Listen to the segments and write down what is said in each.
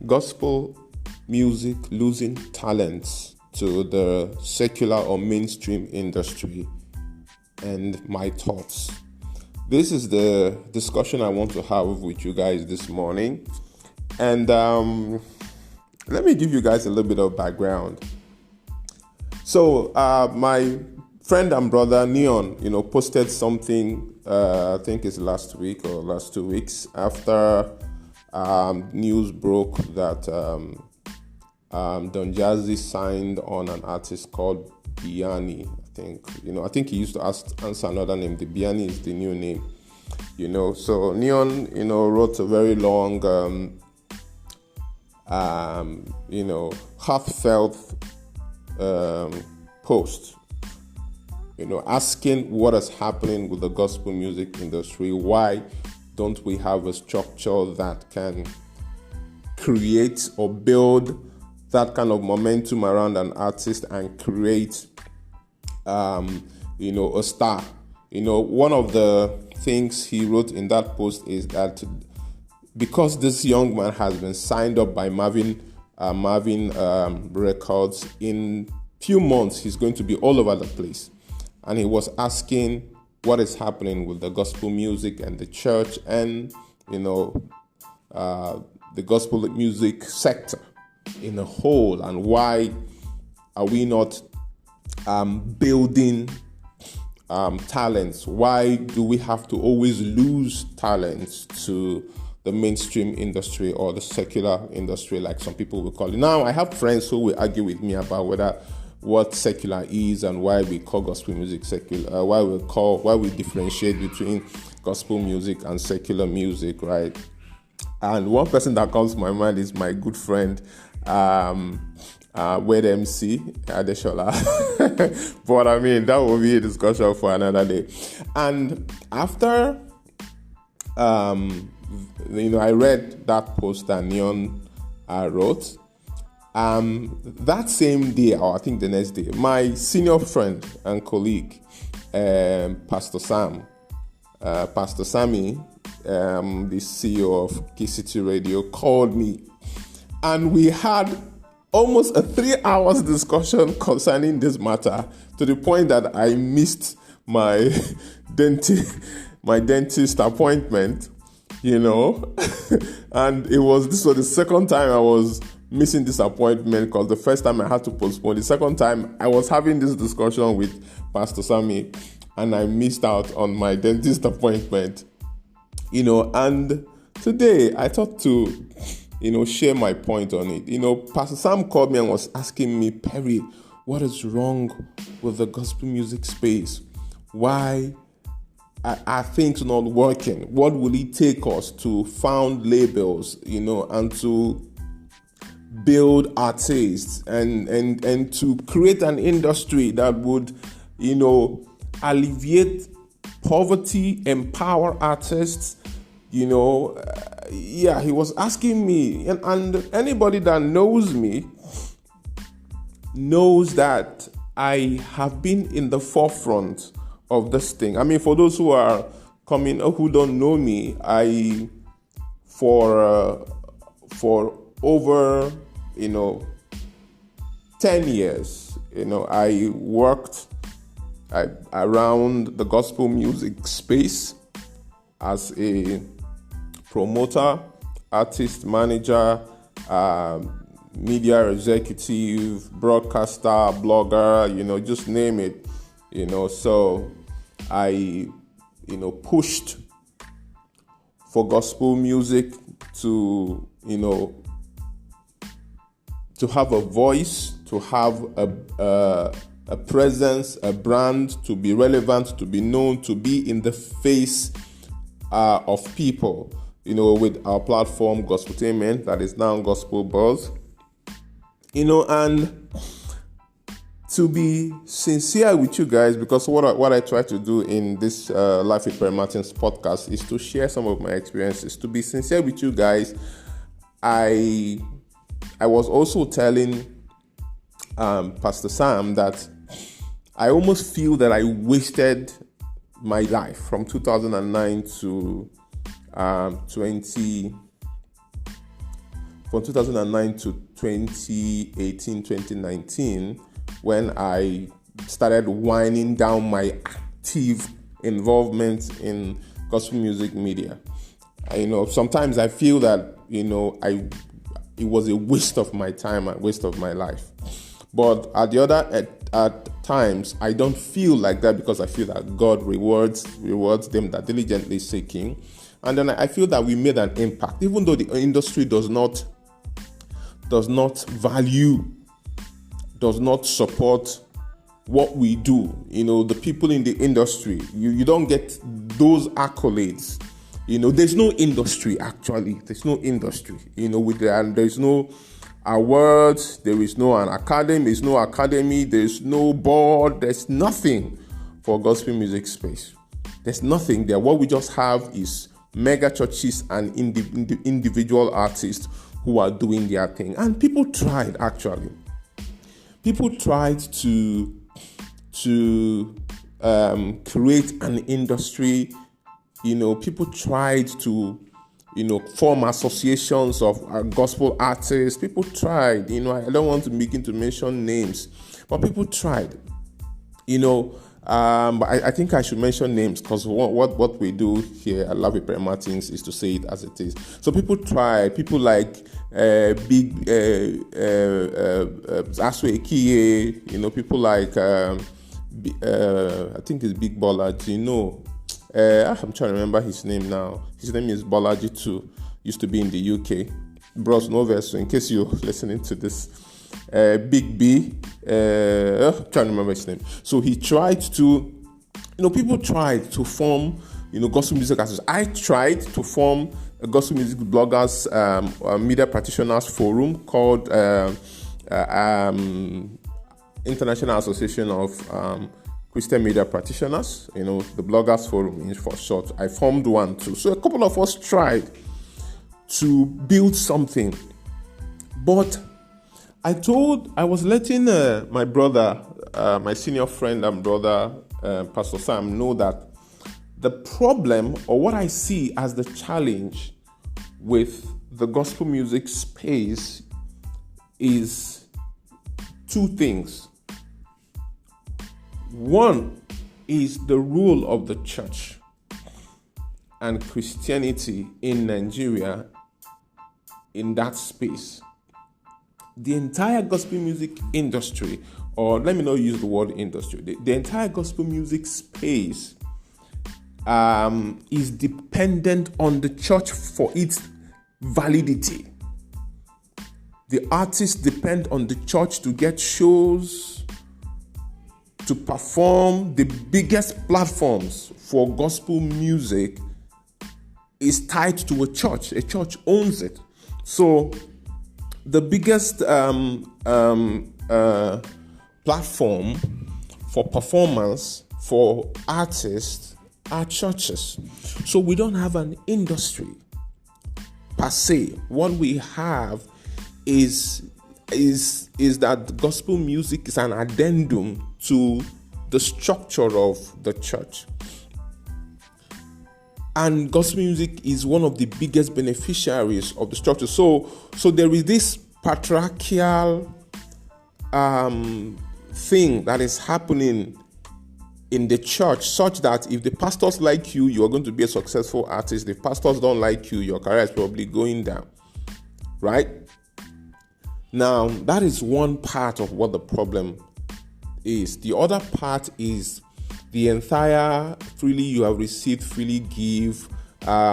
gospel music losing talents to the secular or mainstream industry, and my thoughts. This is the discussion I want to have with you guys this morning. And let me give you guys a little bit of background. So my friend and brother Neon, posted something, I think it's last week or last 2 weeks, after news broke that Don Jazzy signed on an artist called Biani. I think he used to answer another name. The Biani is the new name. So Neon, wrote a very long, heartfelt post, asking what is happening with the gospel music industry. Why don't we have a structure that can create or build that kind of momentum around an artist and create, a star? One of the things he wrote in that post is that because this young man has been signed up by Marvin Records, in few months he's going to be all over the place. And he was asking what is happening with the gospel music and the church and, the gospel music sector in a whole, and why are we not building talents? Why do we have to always lose talents to the mainstream industry or the secular industry, like some people will call it? Now, I have friends who will argue with me about what secular is and why we call gospel music secular, why we differentiate between gospel music and secular music, right? And one person that comes to my mind is my good friend, Wed MC Adeshola. But that will be a discussion for another day. And after I read that post that Neon wrote, that same day, or I think the next day, my senior friend and colleague, Pastor Sammy, the CEO of KCT Radio, called me, and we had almost a 3 hours discussion concerning this matter, to the point that I missed my dentist appointment, and this was the second time I was missing this appointment, because the first time I had to postpone. The second time I was having this discussion with Pastor Sammy, and I missed out on my dentist appointment, and today I thought to, share my point on it. Pastor Sam called me and was asking me, Perry, what is wrong with the gospel music space? Why are things not working? What will it take us to found labels, and to build artists and to create an industry that would, alleviate poverty, empower artists? He was asking me, and anybody that knows me knows that I have been in the forefront of this thing. For those who are coming or who don't know me, for over 10 years, I worked around the gospel music space as a promoter, artist manager, media executive, broadcaster, blogger, just name it. So I pushed for gospel music to have a voice, to have a presence, a brand, to be relevant, to be known, to be in the face of people, with our platform, Gospeltainment, that is now Gospel Buzz, and to be sincere with you guys, because what I try to do in this Life with Perry Martins podcast is to share some of my experiences. To be sincere with you guys, I was also telling Pastor Sam that I almost feel that I wasted my life from 2009 to from 2009 to 2018, 2019, when I started winding down my active involvement in gospel music media. Sometimes I feel that, it was a waste of my time, a waste of my life. But at times, I don't feel like that, because I feel that God rewards them that diligently seek Him. And then I feel that we made an impact, even though the industry does not value, does not support what we do. The people in the industry, you don't get those accolades. There's no industry, actually. There's no industry. There's no awards, there is no academy, there's no board, there's nothing for gospel music space. There's nothing there. What we just have is mega churches and individual artists who are doing their thing. And people tried, actually. People tried to create an industry. People tried to form associations of gospel artists. People tried, I don't want to begin to mention names, but people tried, but I think I should mention names, because what we do here at Love Prayer Martins is to say it as it is. So people tried, people like Big Aswe Ekiye, people like I think it's Big Bolaji, I'm trying to remember his name now. His name is Bolaji too. Used to be in the UK. Bros Noves, so in case you're listening to this. Big B. I'm trying to remember his name. So he tried to, people tried to form, gospel music associations. I tried to form a gospel music bloggers, media practitioners forum called International Association of Christian Media Practitioners, the Bloggers Forum for short. I formed one too. So a couple of us tried to build something. But I was letting my brother, my senior friend and brother, Pastor Sam, know that the problem, or what I see as the challenge with the gospel music space, is two things. One is the role of the church and Christianity in Nigeria in that space. The entire gospel music industry, or let me not use the word industry, the entire gospel music space is dependent on the church for its validity. The artists depend on the church to get shows, to perform. The biggest platforms for gospel music is tied to a church. A church owns it. So the biggest platform for performance for artists are churches. So we don't have an industry per se. What we have is that gospel music is an addendum to the structure of the church. And gospel music is one of the biggest beneficiaries of the structure. So there is this patriarchal thing that is happening in the church, such that if the pastors like you, you are going to be a successful artist. If pastors don't like you, your career is probably going down. Right? Now, that is one part of what the problem is. The other part is the entire freely you have received, freely give,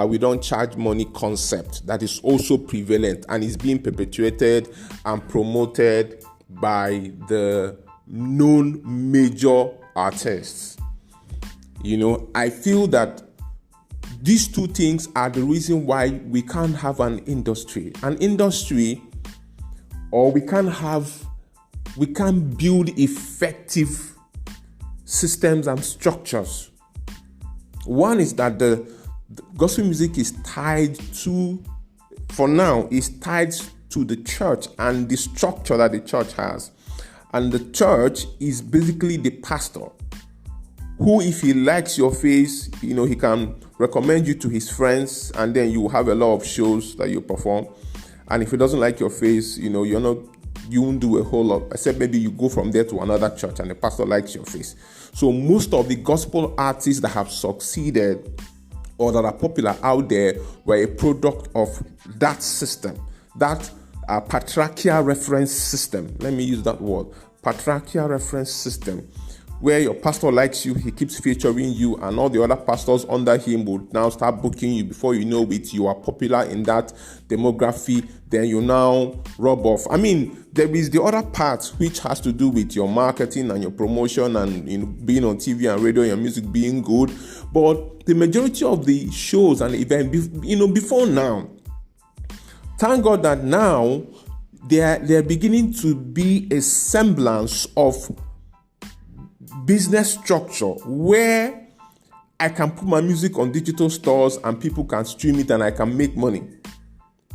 we don't charge money concept that is also prevalent and is being perpetuated and promoted by the known major artists. I feel that these two things are the reason why we can't have an industry. Or we can't build effective systems and structures. One is that the gospel music is tied to the church and the structure that the church has. And the church is basically the pastor, who, if he likes your face, he can recommend you to his friends, and then you have a lot of shows that you perform. And if he doesn't like your face, you won't do a whole lot, except maybe you go from there to another church and the pastor likes your face. So most of the gospel artists that have succeeded or that are popular out there were a product of that system, that patriarchal reference system. Let me use that word, patriarchal reference system, where your pastor likes you, he keeps featuring you, and all the other pastors under him will now start booking you. Before you know it, you are popular in that demography, then you now rub off. I mean, there is the other part which has to do with your marketing and your promotion and being on TV and radio, your music being good. But the majority of the shows and events, before now, thank God that now they're beginning to be a semblance of business structure where I can put my music on digital stores and people can stream it and I can make money.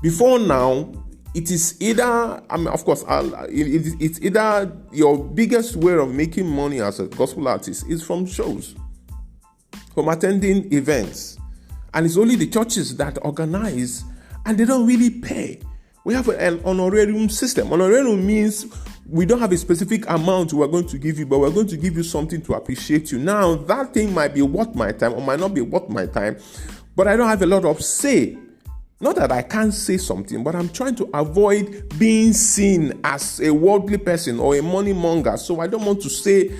Before now, it is either, it's either your biggest way of making money as a gospel artist is from shows, from attending events. And it's only the churches that organize and they don't really pay. We have an honorarium system. Honorarium means we don't have a specific amount we're going to give you, but we're going to give you something to appreciate you. Now, that thing might be worth my time or might not be worth my time, but I don't have a lot of say. Not that I can't say something, but I'm trying to avoid being seen as a worldly person or a money monger. So I don't want to say,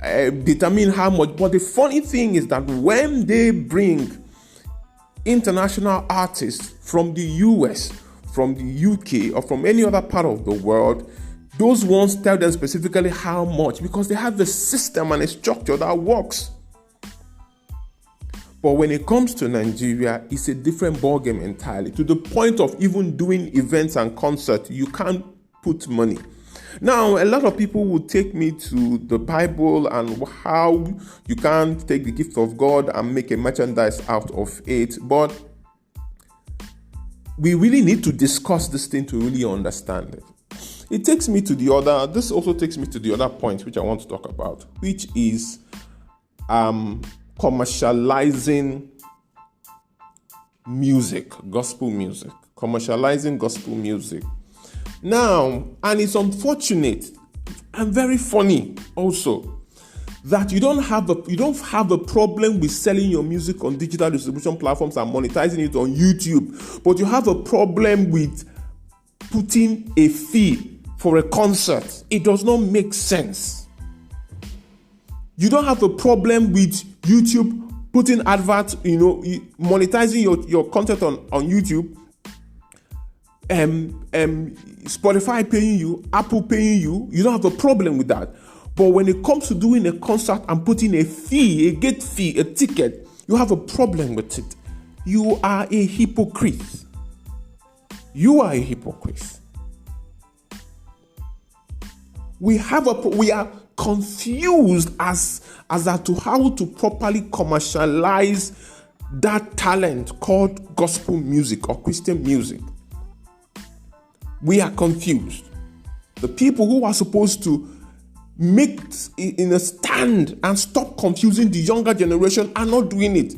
determine how much. But the funny thing is that when they bring international artists from the US, from the UK, or from any other part of the world, those ones tell them specifically how much, because they have a system and a structure that works. But when it comes to Nigeria, it's a different ballgame entirely. To the point of even doing events and concerts, you can't put money. Now, a lot of people will take me to the Bible and how you can't take the gift of God and make a merchandise out of it. But we really need to discuss this thing to really understand it. This also takes me to the other point which I want to talk about, which is commercializing music, gospel music, commercializing gospel music. Now, and it's unfortunate and very funny also that you don't have a problem with selling your music on digital distribution platforms and monetizing it on YouTube, but you have a problem with putting a fee for a concert. It does not make sense. You don't have a problem with YouTube putting adverts, monetizing your content on YouTube, Spotify paying you, Apple paying you. You don't have a problem with that. But when it comes to doing a concert and putting a fee, a gate fee, a ticket, you have a problem with it. You are a hypocrite. You are a hypocrite. We are confused as to how to properly commercialize that talent called gospel music or Christian music. We are confused. The people who are supposed to make in a stand and stop confusing the younger generation are not doing it.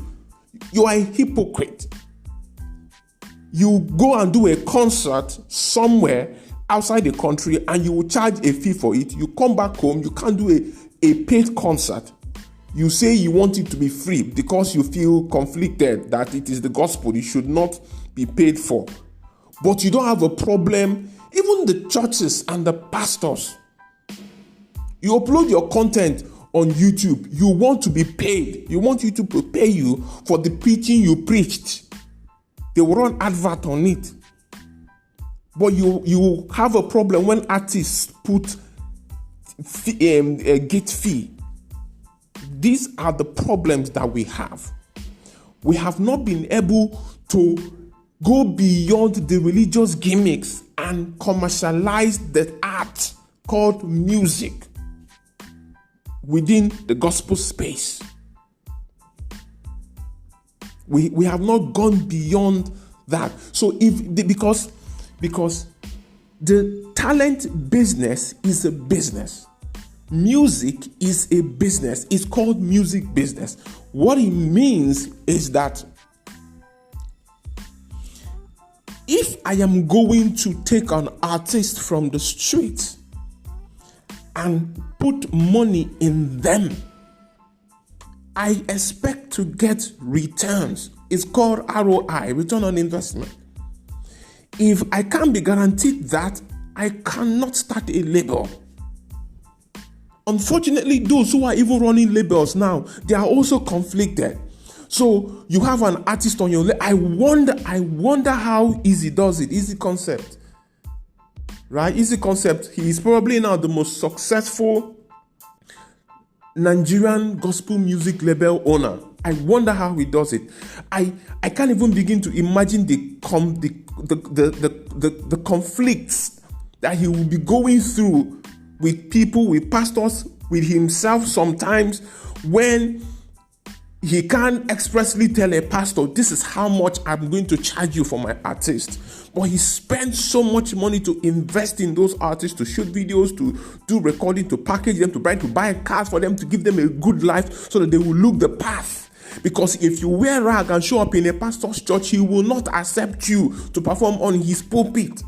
You are a hypocrite. You go and do a concert somewhere outside the country and you will charge a fee for it. You come back home, you can't do a paid concert. You say you want it to be free because you feel conflicted that it is the gospel, it should not be paid for. But you don't have a problem, even the churches and the pastors. You upload your content on YouTube, you want to be paid. You want YouTube to pay you for the preaching you preached. They will run advert on it. But you have a problem when artists put a gate fee. These are the problems that we have. We have not been able to go beyond the religious gimmicks and commercialize the art called music within the gospel space. We have not gone beyond that. So because the talent business is a business. Music is a business. It's called music business. What it means is that if I am going to take an artist from the street and put money in them, I expect to get returns. It's called ROI, return on investment. If I can't be guaranteed that, I cannot start a label. Unfortunately, those who are even running labels now, they are also conflicted. So you have an artist on your label. I wonder how Easy does it. Easy Concept. Right? Easy Concept. He is probably now the most successful Nigerian gospel music label owner. I wonder how he does it. I can't even begin to imagine the conflicts that he will be going through with people, with pastors, with himself sometimes, when he can't expressly tell a pastor, this is how much I'm going to charge you for my artist. But he spends so much money to invest in those artists, to shoot videos, to do recording, to package them, to buy cars for them, to give them a good life so that they will look the path. Because if you wear rag and show up in a pastor's church, he will not accept you to perform on his pulpit.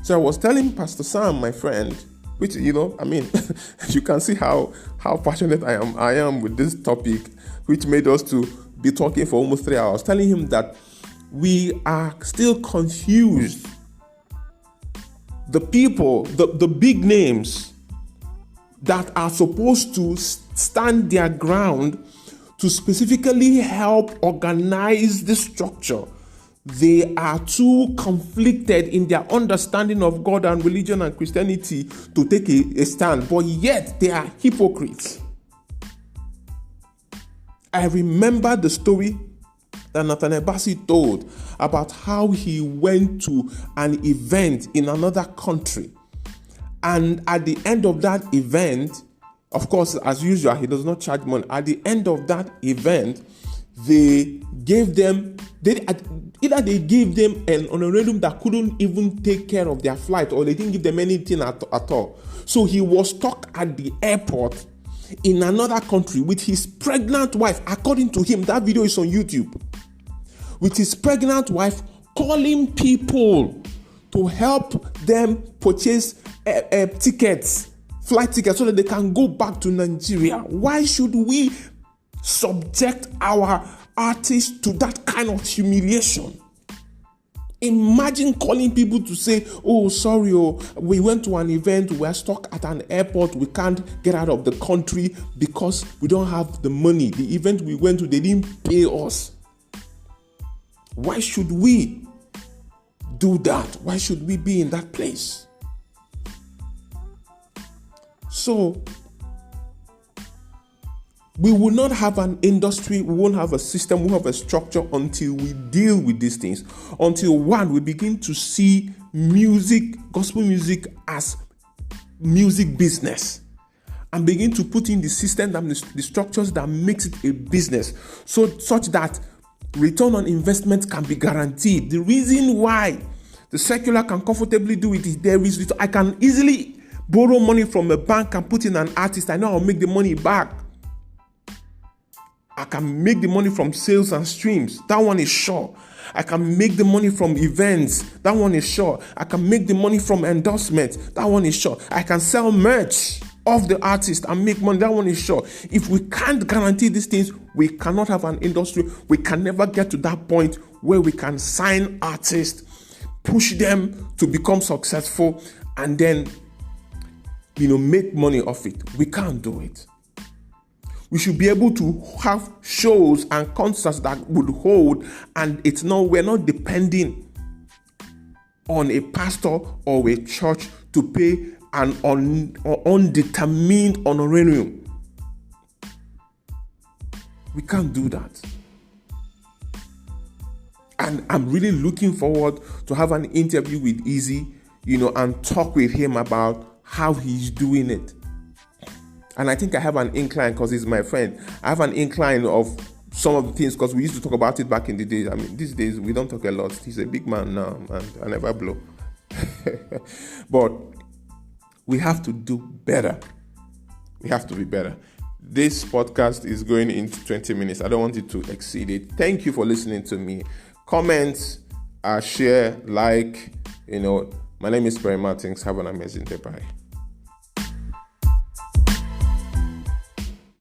So I was telling Pastor Sam, my friend, which, you can see how passionate I am with this topic, which made us to be talking for almost 3 hours, telling him that we are still confused. The people, the big names that are supposed to stand their ground to specifically help organize this structure, they are too conflicted in their understanding of God and religion and Christianity to take a stand, but yet they are hypocrites. I remember the story that Nathaniel Bassey told about how he went to an event in another country, and at the end of that event, of course, as usual, he does not charge money. At the end of that event, they gave them they gave them an honorarium that couldn't even take care of their flight, or they didn't give them anything at all. So he was stuck at the airport in another country with his pregnant wife. According to him, that video is on YouTube. With his pregnant wife, calling people to help them purchase tickets, flight tickets, so that they can go back to Nigeria. Why should we subject our artists to that kind of humiliation? Imagine calling people to say, oh, sorry, we went to an event, we're stuck at an airport, we can't get out of the country because we don't have the money. The event we went to, they didn't pay us. Why should we do that? Why should we be in that place? So, we will not have an industry, we won't have a system, we won't have a structure until we deal with these things. Until we begin to see music, gospel music, as music business, and begin to put in the system and the structures that makes it a business, such that return on investment can be guaranteed. The reason why the secular can comfortably do it is I can easily borrow money from a bank and put in an artist. I know I'll make the money back. I can make the money from sales and streams. That one is sure. I can make the money from events. That one is sure. I can make the money from endorsements. That one is sure. I can sell merch of the artist and make money. That one is sure. If we can't guarantee these things, we cannot have an industry. We can never get to that point where we can sign artists, push them to become successful, and then, make money off it. We can't do it. We should be able to have shows and concerts that would hold, and we're not depending on a pastor or a church to pay an undetermined honorarium. We can't do that. And I'm really looking forward to have an interview with Easy, and talk with him about how he's doing it. And I think I have an incline, because he's my friend. I have an incline of some of the things, because we used to talk about it back in the days. I mean, these days we don't talk a lot. He's a big man now, and I never blow. But we have to do better. We have to be better. This podcast is going into 20 minutes. I don't want it to exceed it. Thank you for listening to me. Comment, share, like. My name is Perry Martins. Have an amazing day. Bye.